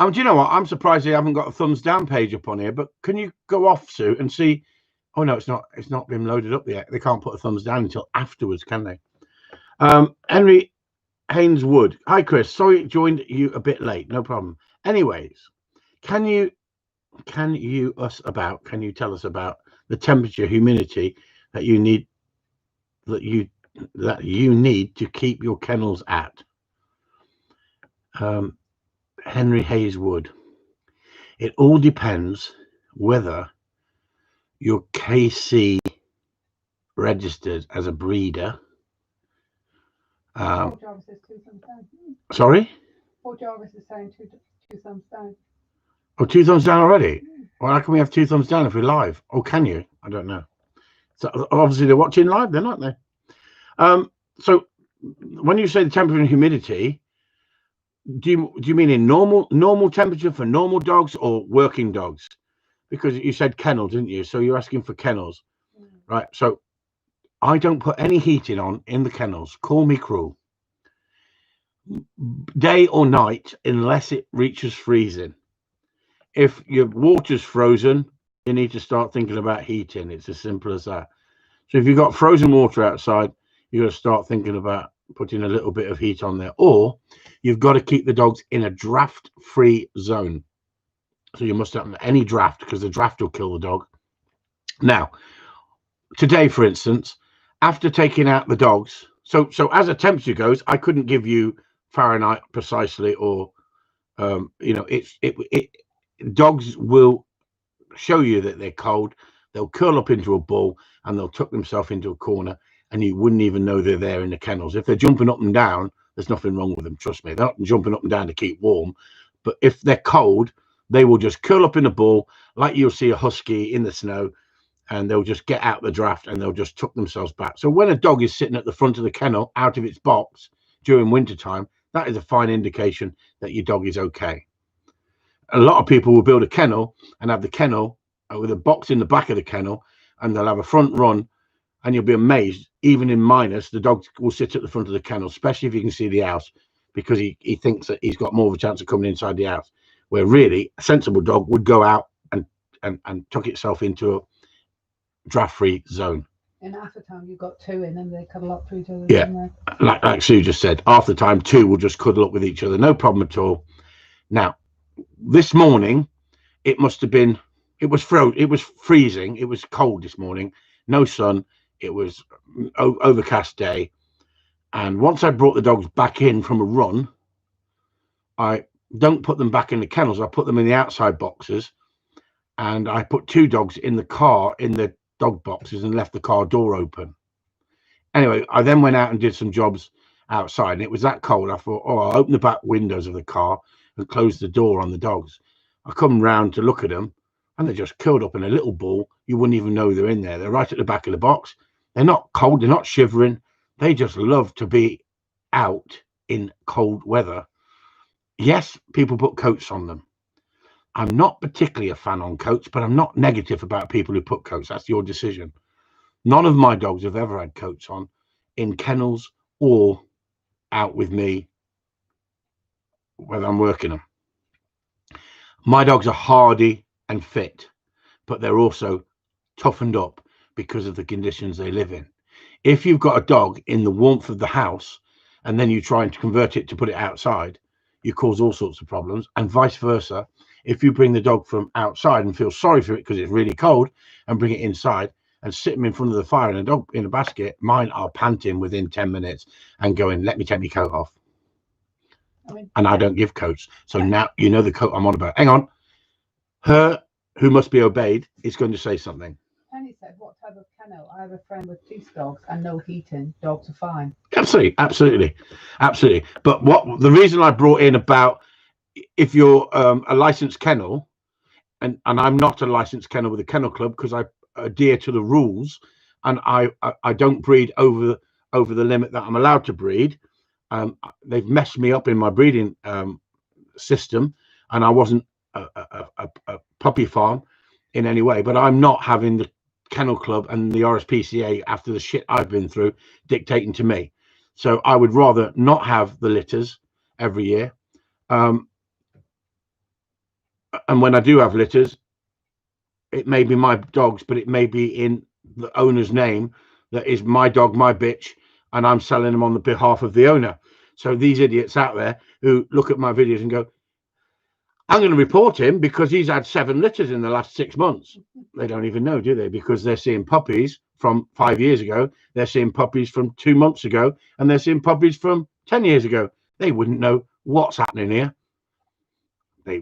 Do you know what? I'm surprised they haven't got a thumbs down page up on here. But can you go off, Sue, and see? Oh no, it's not been loaded up yet. They can't put a thumbs down until afterwards, can they? Henry Hayeswood. Hi, Chris. Sorry, joined you a bit late. No problem. Anyways, can you tell us about the temperature, humidity that you need to keep your kennels at? Henry Hayeswood. It all depends whether you're KC registered as a breeder. Paul Jarvis is 2 thumbs down. Sorry? Paul Jarvis is saying two thumbs down. Oh, 2 thumbs down already? Well, how can we have 2 thumbs down if we're live? Or can you? I don't know. So obviously they're watching live then, aren't they? So when you say the temperature and humidity, do you mean in normal temperature for normal dogs or working dogs? Because you said kennel, didn't you? So you're asking for kennels, right? So I don't put any heating on in the kennels. Call me cruel. Day or night, unless it reaches freezing. If your water's frozen, you need to start thinking about heating. It's as simple as that. So if you've got frozen water outside, you've got to start thinking about putting a little bit of heat on there. Or you've got to keep the dogs in a draft-free zone. So you must have any draft, because the draft will kill the dog. Now, today, for instance, after taking out the dogs, so as a temperature goes, I couldn't give you Fahrenheit precisely, or dogs will show you that they're cold. They'll curl up into a ball and they'll tuck themselves into a corner, and you wouldn't even know they're there in the kennels. If they're jumping up and down, there's nothing wrong with them. Trust me, they're not jumping up and down to keep warm. But if they're cold, they will just curl up in a ball, like you'll see a husky in the snow, and they'll just get out the draft and they'll just tuck themselves back. So when a dog is sitting at the front of the kennel out of its box during winter time, that is a fine indication that your dog is okay. A lot of people will build a kennel and have the kennel with a box in the back of the kennel, and they'll have a front run, and you'll be amazed, even in minus, the dog will sit at the front of the kennel, especially if you can see the house, because he thinks that he's got more of a chance of coming inside the house, where really a sensible dog would go out and tuck itself into a draft-free zone. And half the time you've got 2 in and they cuddle up to each other. Yeah, like Sue just said, half the time 2 will just cuddle up with each other, no problem at all. Now, this morning, it was freezing. It was cold this morning, no sun. It was overcast day. And once I brought the dogs back in from a run, I don't put them back in the kennels. I put them in the outside boxes, and I put 2 dogs in the car in the dog boxes and left the car door open. Anyway, I then went out and did some jobs outside, and it was that cold. I thought, I'll open the back windows of the car and close the door on the dogs. I come round to look at them, and they're just curled up in a little ball. You wouldn't even know they're in there. They're right at the back of the box. They're not cold. They're not shivering. They just love to be out in cold weather. Yes, people put coats on them. I'm not particularly a fan on coats, but I'm not negative about people who put coats. That's your decision. None of my dogs have ever had coats on in kennels or out with me, whether I'm working them. My dogs are hardy and fit, but they're also toughened up because of the conditions they live in. If you've got a dog in the warmth of the house and then you try and convert it to put it outside, you cause all sorts of problems, and vice versa. If you bring the dog from outside and feel sorry for it because it's really cold and bring it inside and sit them in front of the fire and a dog in a basket, mine are panting within 10 minutes and going, let me take my coat off. And I don't give coats. So now you know the coat I'm on about. Hang on. Her, who must be obeyed, is going to say something. Penny said, what type of kennel? I have a friend with police dogs and no heating. Dogs are fine. Absolutely. But the reason I brought in about if you're a licensed kennel, and I'm not a licensed kennel with a kennel club because I adhere to the rules, and I don't breed over the limit that I'm allowed to breed. They've messed me up in my breeding system, and I wasn't a puppy farm in any way, but I'm not having the kennel club and the RSPCA, after the shit I've been through, dictating to me. So I would rather not have the litters every year. And when I do have litters, it may be my dogs, but it may be in the owner's name. That is my dog, my bitch, and I'm selling them on the behalf of the owner. So these idiots out there who look at my videos and go, I'm going to report him because he's had 7 litters in the last 6 months. They don't even know, do they? Because they're seeing puppies from 5 years ago. They're seeing puppies from 2 months ago, and they're seeing puppies from 10 years ago. They wouldn't know what's happening here. They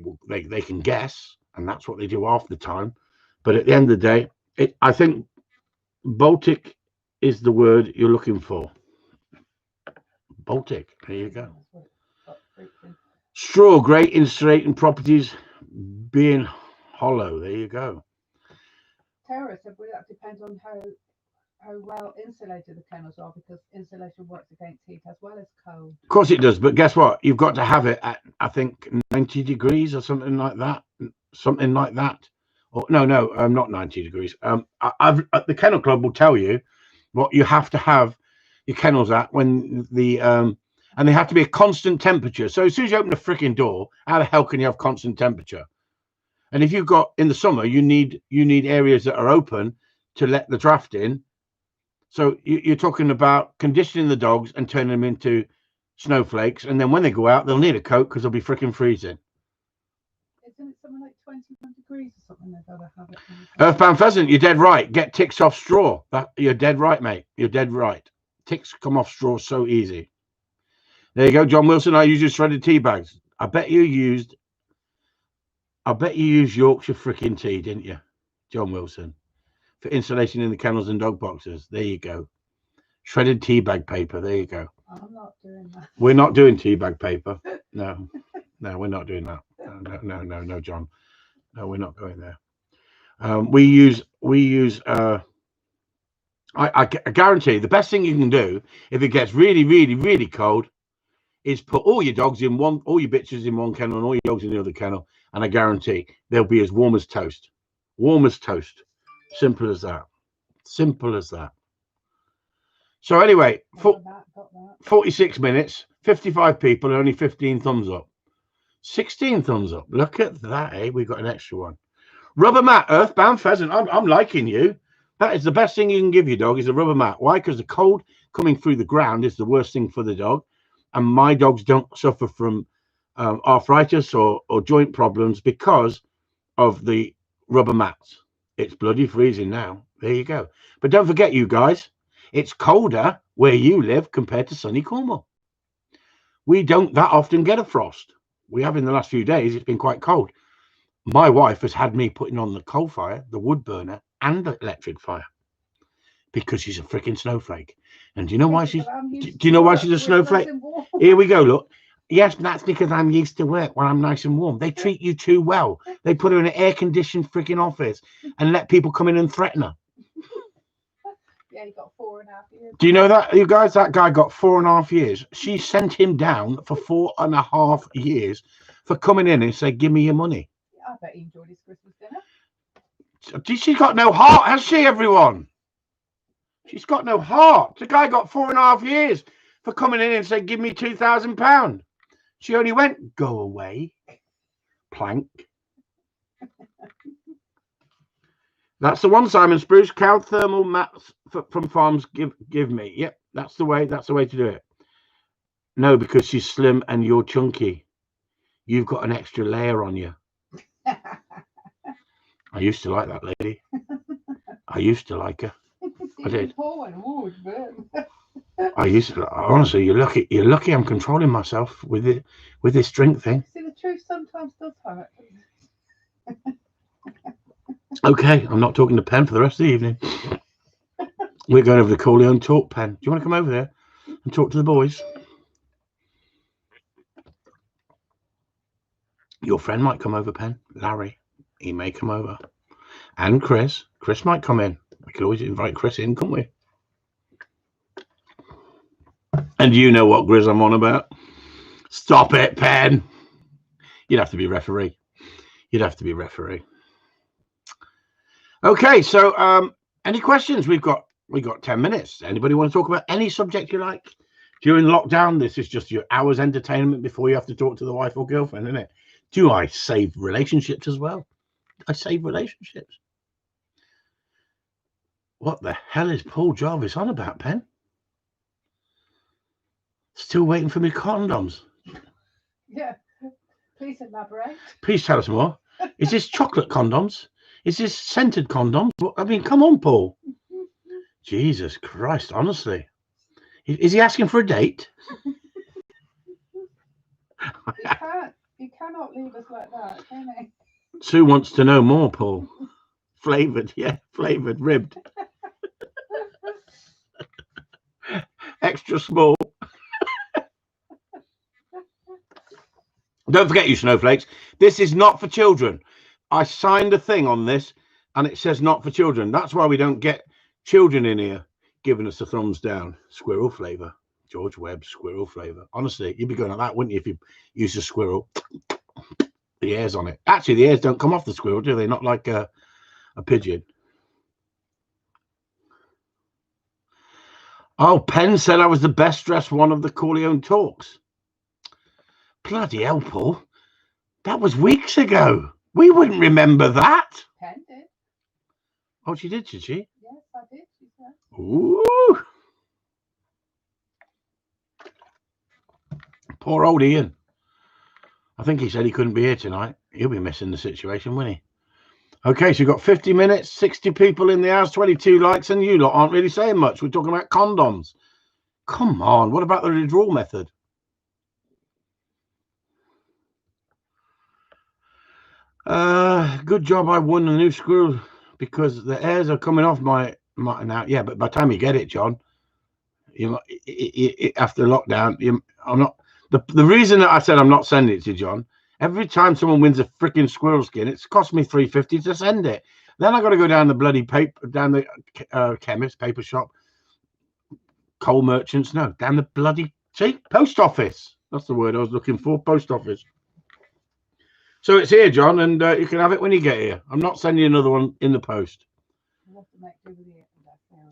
can guess, and that's what they do half the time. But at the end of the day, I think Baltic is the word you're looking for. Baltic. There you go. Straw, great insulating properties, being hollow. There you go. Tara said, well, that depends on how well insulated the kennels are, because insulation works against heat as well as cold. Of course it does, but guess what? You've got to have it at, I think, 90 degrees or something like that. Something like that. Or no, not 90 degrees. The Kennel Club will tell you what you have to have your kennels at when the and they have to be a constant temperature. So as soon as you open the freaking door, how the hell can you have constant temperature? And if you've got in the summer, you need areas that are open to let the draft in. So you're talking about conditioning the dogs and turning them into snowflakes, and then when they go out, they'll need a coat because they'll be freaking freezing. Isn't it something like 21 degrees or something? They've got to have it. Earthbound Pheasant, you're dead right. Get ticks off straw. You're dead right, mate. You're dead right. Ticks come off straw so easy. There you go, John Wilson. I use your shredded tea bags. I bet you used Yorkshire freaking tea, didn't you, John Wilson, for insulation in the kennels and dog boxes. There you go. Shredded tea bag paper. There you go. I'm not doing that. We're not doing tea bag paper. No, we're not doing that. No, John. No, we're not going there. We use. I guarantee the best thing you can do if it gets really, really, really cold is put all your dogs in one, all your bitches in one kennel and all your dogs in the other kennel, and I guarantee they'll be as warm as toast. Warm as toast. Simple as that. Simple as that. So anyway, 46 minutes, 55 people, and only 15 thumbs up. 16 thumbs up. Look at that, eh? We got an extra one. Rubber mat, Earthbound Pheasant. I'm liking you. That is the best thing you can give your dog, is a rubber mat. Why? Because the cold coming through the ground is the worst thing for the dog. And my dogs don't suffer from arthritis or joint problems because of the rubber mats. It's bloody freezing now. There you go. But don't forget, you guys, it's colder where you live compared to sunny Cornwall. We don't that often get a frost. We have in the last few days. It's been quite cold. My wife has had me putting on the coal fire, the wood burner, and the electric fire because she's a freaking snowflake. And do you know why she's? Do you know why she's a snowflake? Here we go. Look. Yes, that's because I'm used to work when I'm nice and warm. They treat you too well. They put her in an air-conditioned freaking office and let people come in and threaten her. Yeah, he got 4.5 years. Do you know that, you guys? That guy got 4.5 years. She sent him down for 4.5 years for coming in and said, "Give me your money." I bet he enjoyed his Christmas dinner. She's got no heart, has she, everyone? She's got no heart. The guy got 4.5 years for coming in and said, "Give me £2,000. She only went, "Go away, plank." That's the one, Simon Spruce. Cow thermal mats from farms give me. Yep, that's the way to do it. No, because she's slim and you're chunky. You've got an extra layer on you. I used to like that lady. I used to like her. I did. I used to. Honestly, you're lucky. You're lucky. I'm controlling myself with this drink thing. See, the truth sometimes does hurt. Okay, I'm not talking to Pen for the rest of the evening. We're going over the Corleone talk, Pen. Do you want to come over there and talk to the boys? Your friend might come over, Pen. Larry, he may come over. And Chris. Chris might come in. We could always invite Chris in, couldn't we? And you know what Grizz I'm on about. Stop it, Pen. You'd have to be referee. You'd have to be referee. Okay, so any questions? We got 10 minutes. Anybody want to talk about any subject you like? During lockdown, this is just your hour's entertainment before you have to talk to the wife or girlfriend, isn't it? Do I save relationships as well? I save relationships. What the hell is Paul Jarvis on about, Pen? Still waiting for me condoms. Yeah. Please elaborate. Please tell us more. Is this chocolate condoms? Is this scented condoms? I mean, come on, Paul. Jesus Christ, honestly. Is he asking for a date? You cannot leave us like that, can you? Sue wants to know more, Paul. Flavoured, yeah, flavoured, ribbed. Extra small. Don't forget, you snowflakes, this is not for children. I signed a thing on this and it says not for children. That's why we don't get children in here giving us a thumbs down. Squirrel flavour. George Webb, squirrel flavour. Honestly, you'd be going like that, wouldn't you, if you use a squirrel? The hairs on it. Actually, the hairs don't come off the squirrel, do they? Not like a pigeon. Oh, Penn said I was the best dressed one of the Corleone talks. Bloody hell, Paul. That was weeks ago. We wouldn't remember that. Penn did. Oh, she did she? Yes, I did, she said. Ooh. Poor old Ian. I think he said he couldn't be here tonight. He'll be missing the situation, won't he? Okay, so you've got 50 minutes, 60 people in the house, 22 likes, and you lot aren't really saying much. We're talking about condoms. Come on, what about the withdrawal method? Good job I won the new squirrel because the hairs are coming off my now. Yeah, but by the time you get it, John, after lockdown, I'm not. The reason that I said I'm not sending it to John, every time someone wins a freaking squirrel skin, it's cost me $3.50 to send it. Then I got to go down the bloody down the chemist, paper shop, coal merchants. No, down the bloody post office. That's the word I was looking for. Post office. So it's here, John, and you can have it when you get here. I'm not sending you another one in the post.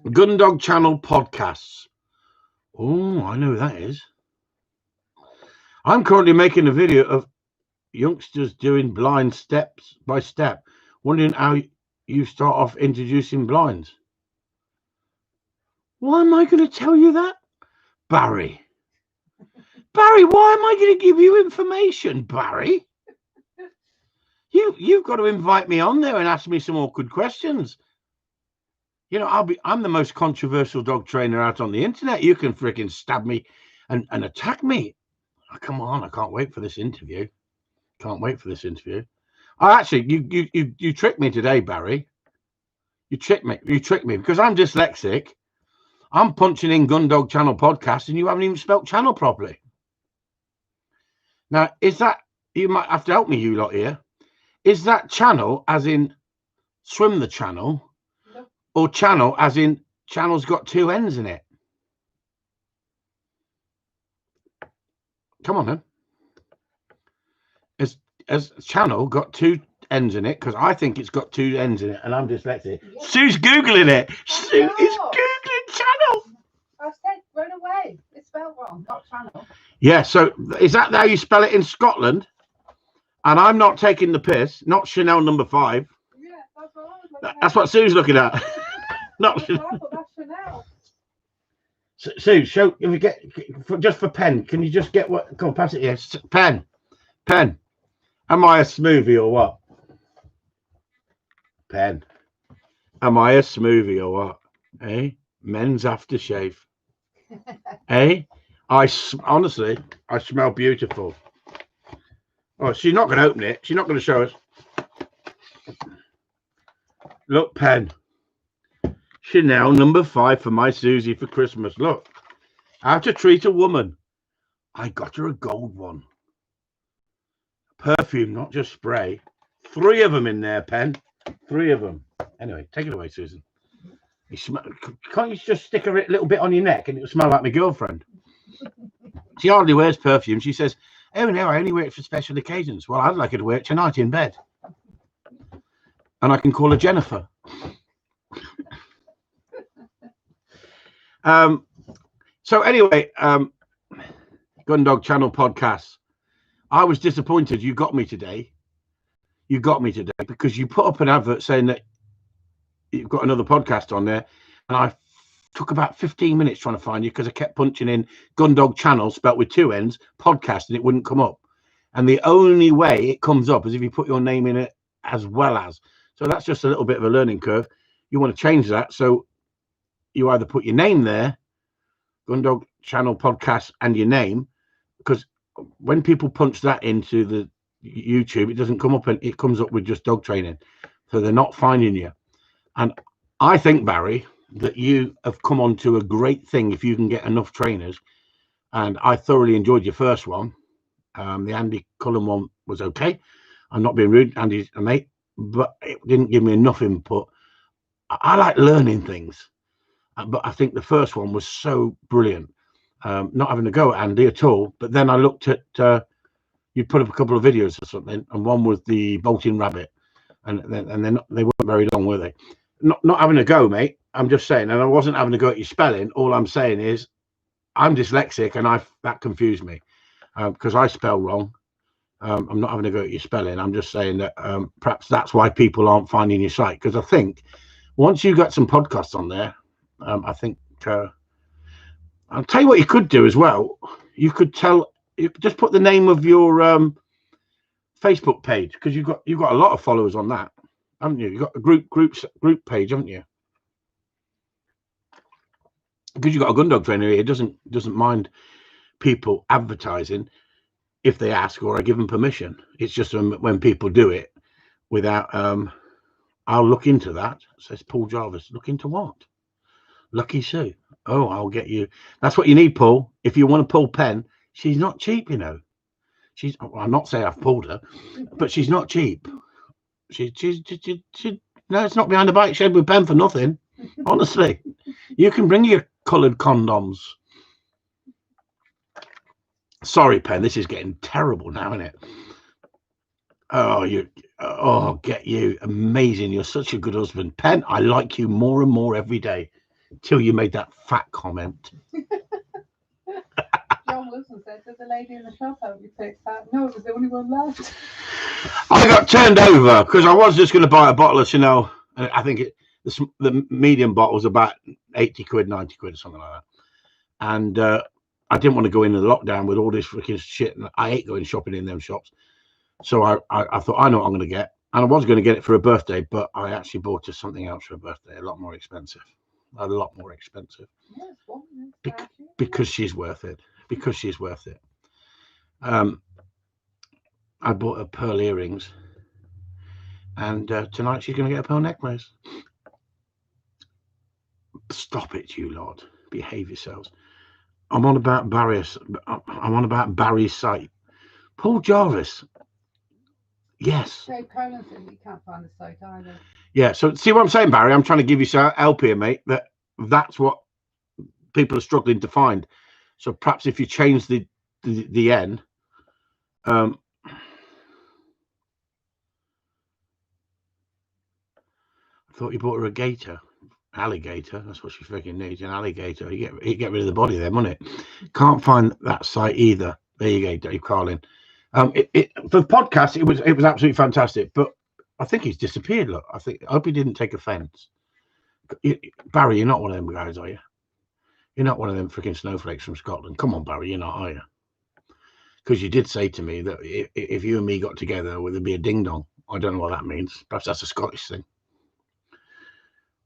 Gundog Channel podcasts. Oh, I know who that is. I'm currently making a video of youngsters doing blind steps by step. Wondering how you start off introducing blinds. Why am I going to tell you that? Barry, why am I going to give you information, Barry? You've got to invite me on there and ask me some awkward questions. You know, I'm the most controversial dog trainer out on the internet. You can freaking stab me and attack me. Oh, come on, I can't wait for this interview. Can't wait for this interview. Oh, actually, you tricked me today, Barry. You tricked me because I'm dyslexic. I'm punching in Gundog Channel podcast and you haven't even spelt channel properly. Now, is that, you might have to help me, you lot here. Is that channel as in swim the channel, or channel as in channel's got two ends in it? Come on then. Has channel got two ends in it? Because I think it's got two ends in it, and I'm dyslexic. Yes. Sue's Googling it. Sue is Googling channel. I said run away. It's spelled wrong, not channel. Yeah, so is that how you spell it in Scotland? And I'm not taking the piss, not Chanel number 5. Yeah, that's what I was looking at. That's what Sue's looking at. Not Chanel. That's Chanel. Sue, show, if we get, just for pen, can you just get what, go on, pass it here. Pen. Am I a smoothie or what? Pen. Am I a smoothie or what? Eh? Men's aftershave. Eh? Honestly, I smell beautiful. Oh, she's not going to open it. She's not going to show us. Look, pen. Chanel number 5 for my Susie for Christmas. Look. How to treat a woman. I got her a gold one. Perfume, not just spray. 3 of them in there, pen. 3 of them. Anyway, take it away, Susan. Can't you just stick a little bit on your neck and it'll smell like my girlfriend? She hardly wears perfume. She says, oh no, I only wear it for special occasions. Well, I'd like her to wear it tonight in bed. And I can call her Jennifer. So anyway, Gundog Channel podcast. I was disappointed you got me today. You got me today because you put up an advert saying that you've got another podcast on there. And I took about 15 minutes trying to find you because I kept punching in Gundog Channel, spelt with 2 N's, podcast, and it wouldn't come up. And the only way it comes up is if you put your name in it as well as. So that's just a little bit of a learning curve. You want to change that. So you either put your name there, Gundog Channel podcast, and your name, because when people punch that into the YouTube, it doesn't come up, and it comes up with just dog training. So they're not finding you. And I think, Barry, that you have come on to a great thing if you can get enough trainers. And I thoroughly enjoyed your first one. The Andy Cullen one was okay. I'm not being rude, Andy's a mate, but it didn't give me enough input. I like learning things, but I think the first one was so brilliant. Not having to go at Andy at all, but then I looked at you put up a couple of videos or something, and one was the bolting rabbit, and then they weren't very long, were they? Not having a go, mate. I'm just saying, and I wasn't having a go at your spelling. All I'm saying is, I'm dyslexic, and that confused me because I spell wrong. I'm not having a go at your spelling. I'm just saying that perhaps that's why people aren't finding your site. Because I think once you got some podcasts on there, I think I'll tell you what you could do as well. You could just put the name of your Facebook page, because you've got a lot of followers on that, haven't you? You've got a group page, haven't you? Because you've got a Gundog trainer here, doesn't mind people advertising if they ask or I give them permission. It's just when people do it without I'll look into that. Says Paul Jarvis. Look into what? Lucky Sue. Oh, I'll get you. That's what you need, Paul. If you want to pull Pen, she's not cheap, you know. I'm not saying I've pulled her, but she's not cheap. She no, it's not behind the bike shed with Pen for nothing. Honestly, you can bring your coloured condoms. Sorry, Pen, this is getting terrible now, isn't it? Get you. Amazing. You're such a good husband. Pen, I like you more and more every day. Till you made that fat comment. John Wilson said, did the lady in the shop help you pick that? No, it was the only one left. I got turned over because I was just going to buy a bottle of Chanel. And I think the medium bottle was about 80 quid, 90 quid or something like that. And I didn't want to go into the lockdown with all this freaking shit. And I hate going shopping in them shops. So I thought, I know what I'm going to get. And I was going to get it for a birthday, but I actually bought her something else for a birthday, a lot more expensive. Yes, Because she's worth it. I bought her pearl earrings, and tonight she's going to get a pearl necklace. Stop it, you lot. Behave yourselves. I'm on about Barry's site. Paul Jarvis. Yes. Dave Collins said you can't find the site either. Yeah, so see what I'm saying, Barry? I'm trying to give you some help here, mate. That's what people are struggling to find. So perhaps if you change the N, I thought you bought her a gator, alligator. That's what she freaking needs, an alligator. You get rid of the body then, wouldn't it? Can't find that site either. There you go, Dave Carlin. For the podcast, it was absolutely fantastic, but I think he's disappeared. Look, I hope he didn't take offence. Barry, you're not one of them guys, are you? You're not one of them freaking snowflakes from Scotland. Come on, Barry, you're not, are you? Because you did say to me that if you and me got together, would there be a ding dong? I don't know what that means. Perhaps that's a Scottish thing.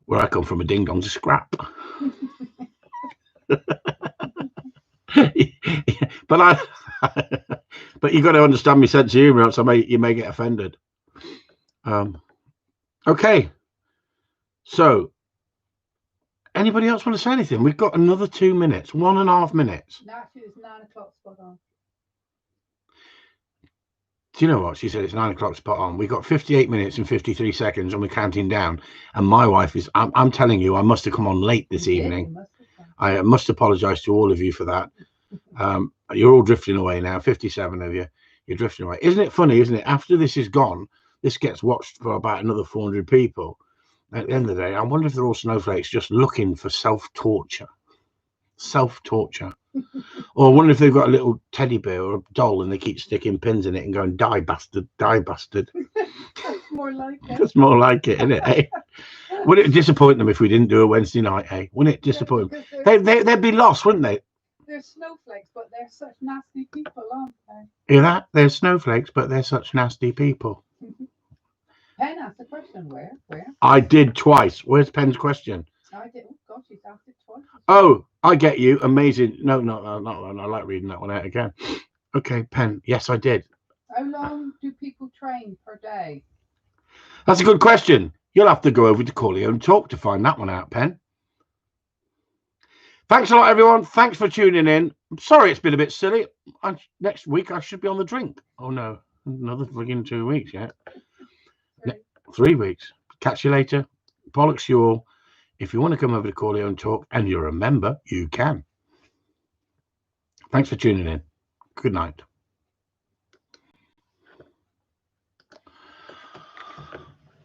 Where I come from, a ding dong's a scrap. But you got to understand my sense of humour, else you may get offended. Okay. So, anybody else want to say anything? We've got another 2 minutes, 1.5 minutes. No, actually, it's 9 o'clock spot on. Do you know what? She said it's 9 o'clock spot on. We've got 58 minutes and 53 seconds and we're counting down. And my wife is, I'm telling you, I must have come on late this evening. I must apologise to all of you for that. You're all drifting away now, 57 of you. You're drifting away. Isn't it funny, isn't it? After this is gone, this gets watched for about another 400 people. At the end of the day, I wonder if they're all snowflakes just looking for self-torture. Or I wonder if they've got a little teddy bear or a doll and they keep sticking pins in it and going, die bastard, die bastard. That's more like it. That's more like it, isn't it? Eh? Would it disappoint them if we didn't do a Wednesday night, eh? Wouldn't it disappoint them? They'd be lost, wouldn't they? They're snowflakes, but they're such nasty people, aren't they? Hear that? They're snowflakes, but they're such nasty people. Pen asked the question, where? I did twice. Where's Pen's question? I did. Oh, God, she's asked it twice. Oh, I get you. Amazing. No, not that one. I like reading that one out again. Okay, Pen. Yes, I did. How long do people train per day? That's a good question. You'll have to go over to Corleone Talk to find that one out, Pen. Thanks a lot, everyone. Thanks for tuning in. I'm sorry it's been a bit silly. Next week, I should be on the drink. Oh, no. Another friggin' 2 weeks, yeah? 3 weeks. Catch you later. Bollocks you all. If you want to come over to Corleone Talk and you're a member, you can. Thanks for tuning in. Good night.